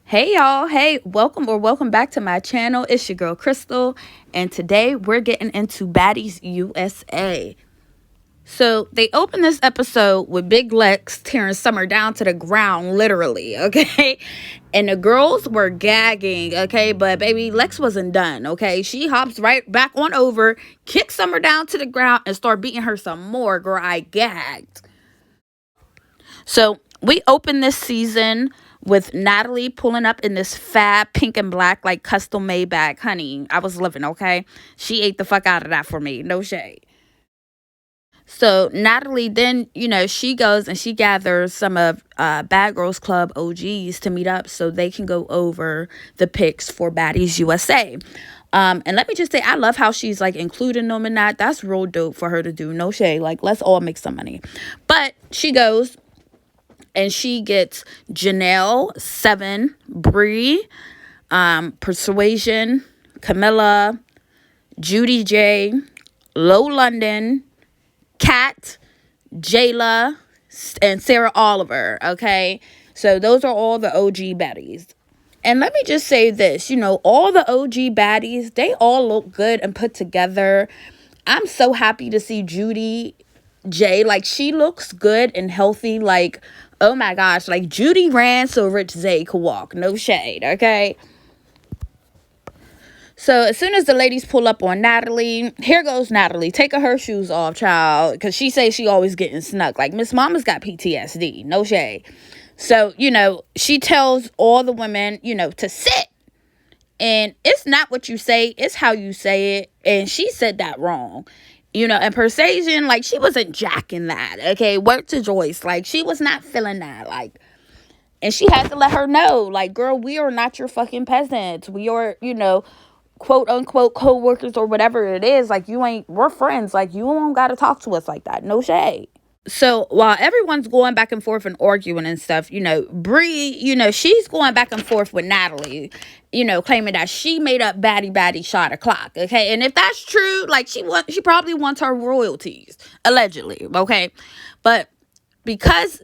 Hey y'all, hey, welcome back to my channel. It's your girl Crystal, and today we're getting into Baddies USA. So they open this episode with Big Lex tearing Summer down to the ground, literally, okay? And the girls were gagging, okay? But baby, Lex wasn't done, okay? She hops right back on over, kicks Summer down to the ground, and start beating her some more. Girl, I gagged. So we open this season with Natalie pulling up in this fab pink and black, like custom made bag. Honey, I was living, okay? She ate the fuck out of that for me. No shade. So Natalie then, she goes and she gathers some of Bad Girls Club OGs to meet up so they can go over the picks for Baddies USA. And let me just say, I love how she's like including them in that. That's real dope for her to do. No shade. Like, let's all make some money. But she goes and she gets Janelle, Seven, Bree, Persuasion, Camilla, Judy J, Low London, Kat, Jayla, and Sarah Oliver, okay? So those are all the OG baddies. And let me just say this, all the OG baddies, they all look good and put together. I'm so happy to see Judy J. Like, she looks good and healthy. Like, oh my gosh, like Judy ran so Rich Zay could walk. No shade, okay? So as soon as the ladies pull up on Natalie, here goes Natalie taking her shoes off, child, because she says she always getting snuck. Like, Miss Mama's got PTSD. No shade. So, she tells all the women, to sit. And it's not what you say, it's how you say it. And she said that wrong. And Persuasion, like, she wasn't jacking that, okay? Word to Joyce, like, she was not feeling that, like, and she had to let her know, like, girl, we are not your fucking peasants. We are, quote unquote co-workers or whatever it is. Like, we're friends. Like, you don't gotta talk to us like that. No shade. So while everyone's going back and forth and arguing and stuff, Bree, she's going back and forth with Natalie, claiming that she made up baddie shot o'clock. Okay. And if that's true, like, she probably wants her royalties, allegedly. Okay. But because,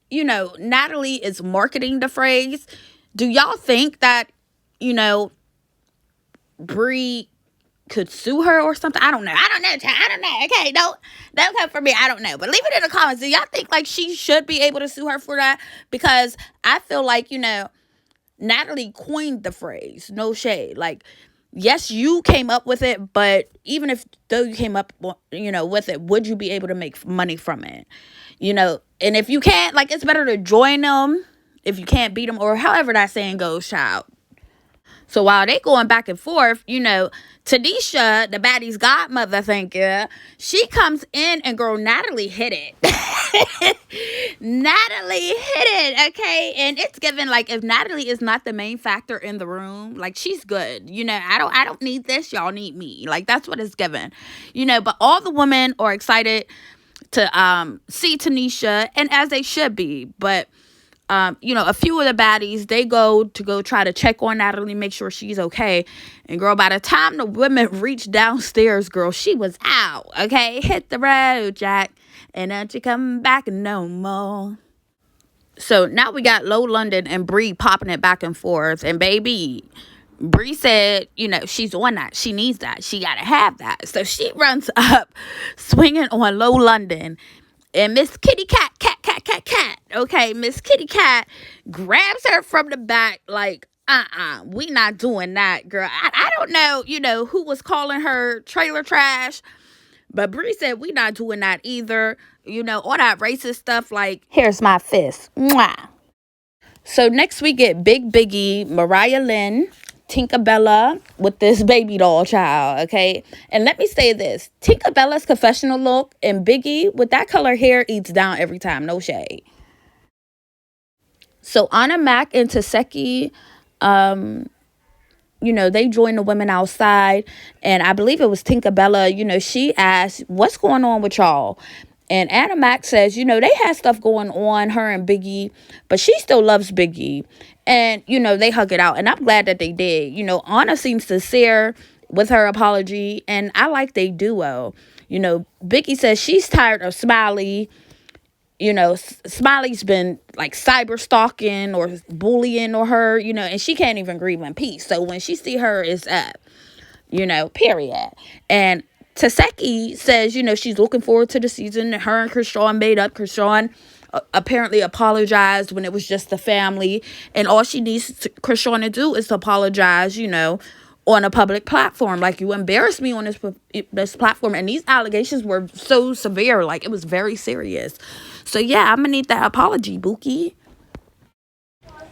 Natalie is marketing the phrase, do y'all think that, Bree could sue her or something? I don't know. Okay, don't come for me. I don't know. But leave it in the comments. Do y'all think like she should be able to sue her for that? Because I feel like, Natalie coined the phrase. No shade. Like, yes, you came up with it, but even if though you came up, with it, would you be able to make money from it? And if you can't, like, it's better to join them if you can't beat them, or however that saying goes, child. So while they going back and forth, Tanisha, the baddie's godmother, thank you, she comes in and girl, Natalie hit it. Natalie hit it, okay? And it's given, like, if Natalie is not the main factor in the room, like, she's good. I don't need this, y'all need me. Like, that's what it's given. But all the women are excited to see Tanisha, and as they should be. But a few of the baddies, they go try to check on Natalie, make sure she's okay. And girl, by the time the women reached downstairs, girl, she was out. Okay, hit the road, Jack, and don't you come back no more. So now we got Low London and Bree popping it back and forth. And baby, Bree said, she's on that. She needs that. She got to have that. So she runs up, swinging on Low London. And Miss Kitty Cat, okay, Miss Kitty Cat grabs her from the back like, we not doing that, girl. I don't know, who was calling her trailer trash, but Bree said we not doing that either. All that racist stuff, like, here's my fist. Mwah. So next we get Big Biggie, Mariah Lynn, Tinkerbella with this baby doll child, okay? And let me say this. Tinkerbella's confessional look and Biggie with that color hair eats down every time. No shade. So Anna Mac and Taseki, they joined the women outside. And I believe it was Tinkerbella, she asked, what's going on with y'all? And Anna Mac says, they had stuff going on, her and Biggie, but she still loves Biggie. And, they hug it out. And I'm glad that they did. Anna seems sincere with her apology. And I like they duo. Biggie says she's tired of Smiley. Smiley's been like cyber stalking or bullying or her, and she can't even grieve in peace. So when she see her, it's up, period. And Taseki says, she's looking forward to the season. Her and Krishan made up. Krishan apparently apologized when it was just the family. And all she needs Krishan to do is to apologize, on a public platform. Like, you embarrassed me on this platform. And these allegations were so severe. Like, it was very serious. So, yeah, I'm going to need that apology, Bookie.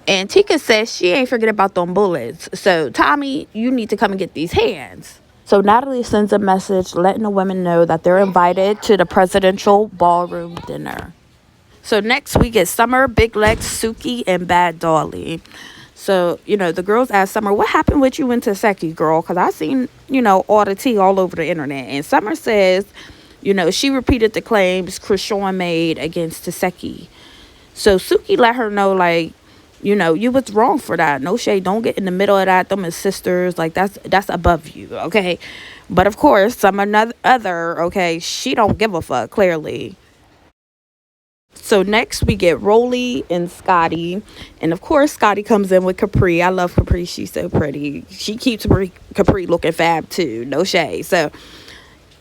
And Tika says she ain't forget about them bullets. So, Tommy, you need to come and get these hands. So Natalie sends a message letting the women know that they're invited to the presidential ballroom dinner. So next we get Summer, Big Lex, Suki, and Bad Dolly. So, the girls ask Summer, what happened with you and Taseki, girl? Because I seen, all the tea all over the internet. And Summer says, she repeated the claims Krishan made against Taseki. So Suki let her know, like, you was wrong for that. No shade. Don't get in the middle of that. Them as sisters. Like, that's above you, okay? But, of course, some other, okay, she don't give a fuck, clearly. So next we get Rolly and Scotty. And, of course, Scotty comes in with Capri. I love Capri. She's so pretty. She keeps Capri looking fab, too. No shade. So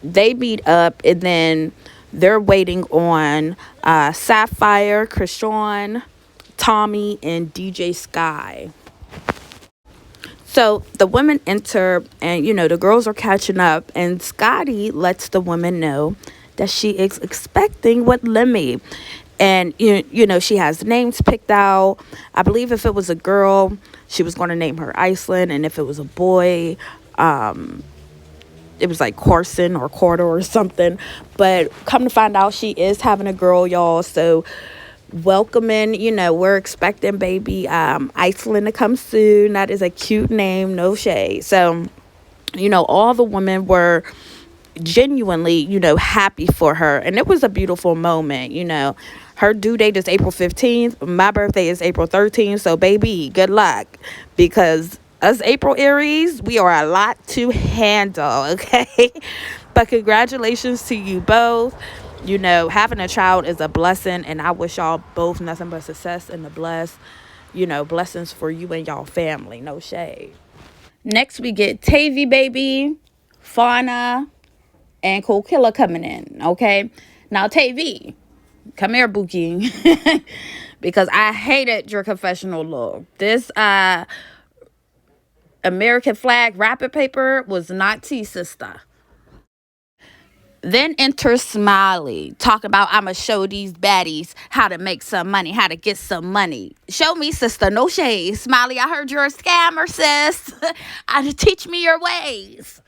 they meet up, and then they're waiting on Sapphire, Krishan, Tommy, and DJ Sky. So the women enter, and the girls are catching up, and Scotty lets the women know that she is expecting with Lemmy. And she has names picked out. I believe if it was a girl, she was going to name her Iceland, and if it was a boy, it was like Corson or Corder or something. But come to find out, she is having a girl, y'all. So welcoming, we're expecting baby Iceland to come soon. That is a cute name, no shade. So, all the women were genuinely, happy for her. And it was a beautiful moment, Her due date is April 15th. My birthday is April 13th. So, baby, good luck. Because us April Aries, we are a lot to handle, okay? But congratulations to you both. Having a child is a blessing, and I wish y'all both nothing but success and the blessings for you and y'all family. No shade. Next, we get Tavy Baby, Fauna, and Cool Killer coming in, okay? Now, Tavy, come here, Bookie, because I hated your confessional look. This American flag wrapping paper was not tea, sister. Then enters Smiley, talking about, I'ma show these baddies how to make some money, how to get some money. Show me, sister, no shade. Smiley, I heard you're a scammer, sis. Teach me your ways.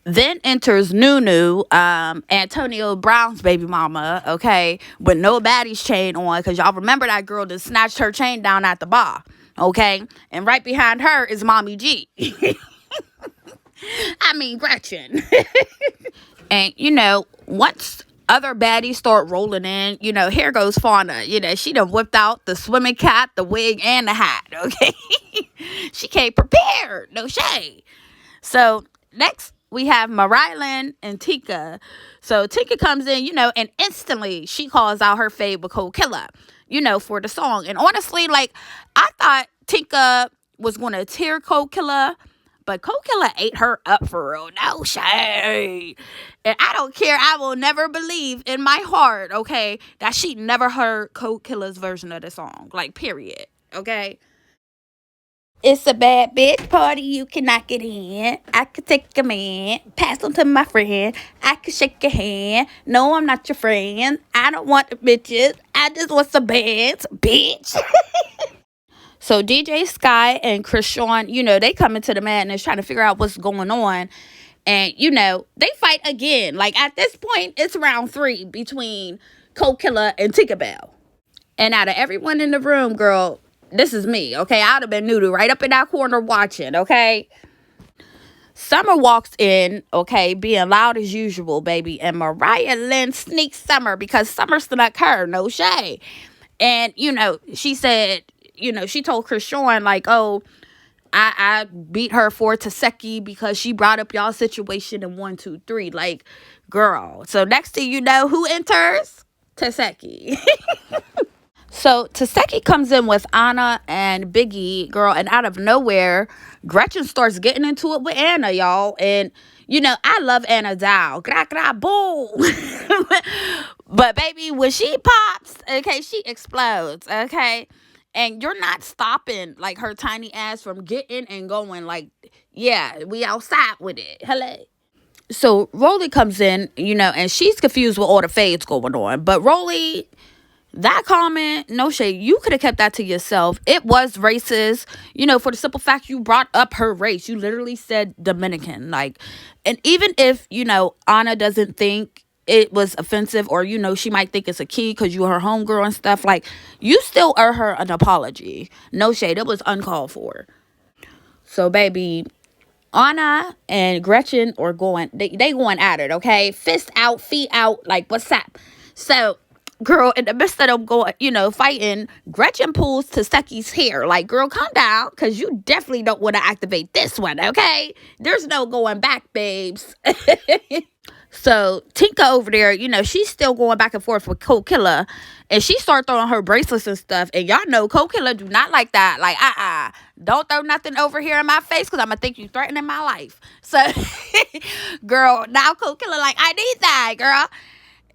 Then enters Nunu, Antonio Brown's baby mama, okay, with no baddies chain on, because y'all remember that girl that snatched her chain down at the bar, okay? And right behind her is Mommy G. I mean, Gretchen. And, once other baddies start rolling in, here goes Fauna. She done whipped out the swimming cap, the wig, and the hat, okay? She came prepared, no shade. So, next, we have Marilyn and Tika. So, Tika comes in, and instantly she calls out her fave with Cold Killer, for the song. And honestly, like, I thought Tika was going to tear Cold Killer, but Cold Killer ate her up for real. No shade. And I don't care. I will never believe in my heart, okay, that she never heard Cold Killer's version of the song. Like, period. Okay? It's a bad bitch party. You cannot get in. I could take a man. Pass on to my friend. I could shake your hand. No, I'm not your friend. I don't want the bitches. I just want some bands. Bitch. So DJ Sky and Krishan, they come into the madness trying to figure out what's going on. And, they fight again. Like, at this point, it's round 3 between Cold Killer and Tinkerbell. And out of everyone in the room, girl, this is me, okay? I'd have been noodle right up in that corner watching, okay? Summer walks in, okay, being loud as usual, baby. And Mariah Lynn sneaks Summer because Summer snuck her, no shade. And, she said, she told Krishan, like, oh, I beat her for Taseki because she brought up y'all situation in 1, 2, 3. Like, girl. So next thing you know, who enters? Taseki. So Taseki comes in with Anna and Biggie, girl, and out of nowhere, Gretchen starts getting into it with Anna, y'all. And you know, I love Anna Dow. Gra gra boom. But baby, when she pops, okay, she explodes, okay? And you're not stopping like her tiny ass from getting and going. Like, yeah, we outside with it. Hello. So Rolly comes in, you know, and she's confused with all the fades going on. But Rolly, that comment, no shade, you could have kept that to yourself. It was racist, you know, for the simple fact you brought up her race. You literally said Dominican. Like, and even if, you know, Anna doesn't think it was offensive, or, you know, she might think it's a key because you her homegirl and stuff, like, you still owe her an apology. No shade, it was uncalled for. So baby, Anna and Gretchen are going, they going at it, okay? Fist out, feet out, like, what's up? So, girl, in the midst of them going, you know, fighting, Gretchen pulls Taseki's hair. Like, girl, calm down, because you definitely don't want to activate this one, okay? There's no going back, babes. So Tinka over there, you know, she's still going back and forth with Cold Killer, and she started throwing her bracelets and stuff. And y'all know Cold Killer do not like that. Like, don't throw nothing over here in my face, because I'm gonna think you threatening my life. So, girl, now Cold Killer like, I need that, girl.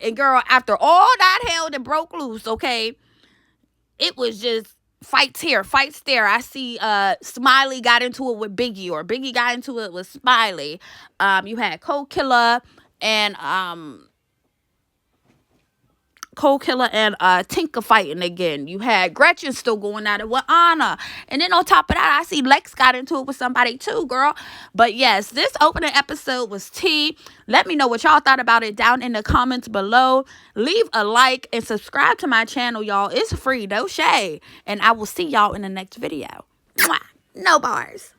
And girl, after all that hell that broke loose, okay, it was just fights here, fights there. I see Smiley got into it with Biggie, or Biggie got into it with Smiley. You had Cold Killer and Tinka fighting again. You had Gretchen still going at it with Anna. And then on top of that, I see Lex got into it with somebody too, girl. But yes, this opening episode was tea. Let me know what y'all thought about it down in the comments below. Leave a like and subscribe to my channel, y'all. It's free, no shade. And I will see y'all in the next video. Mwah. No bars.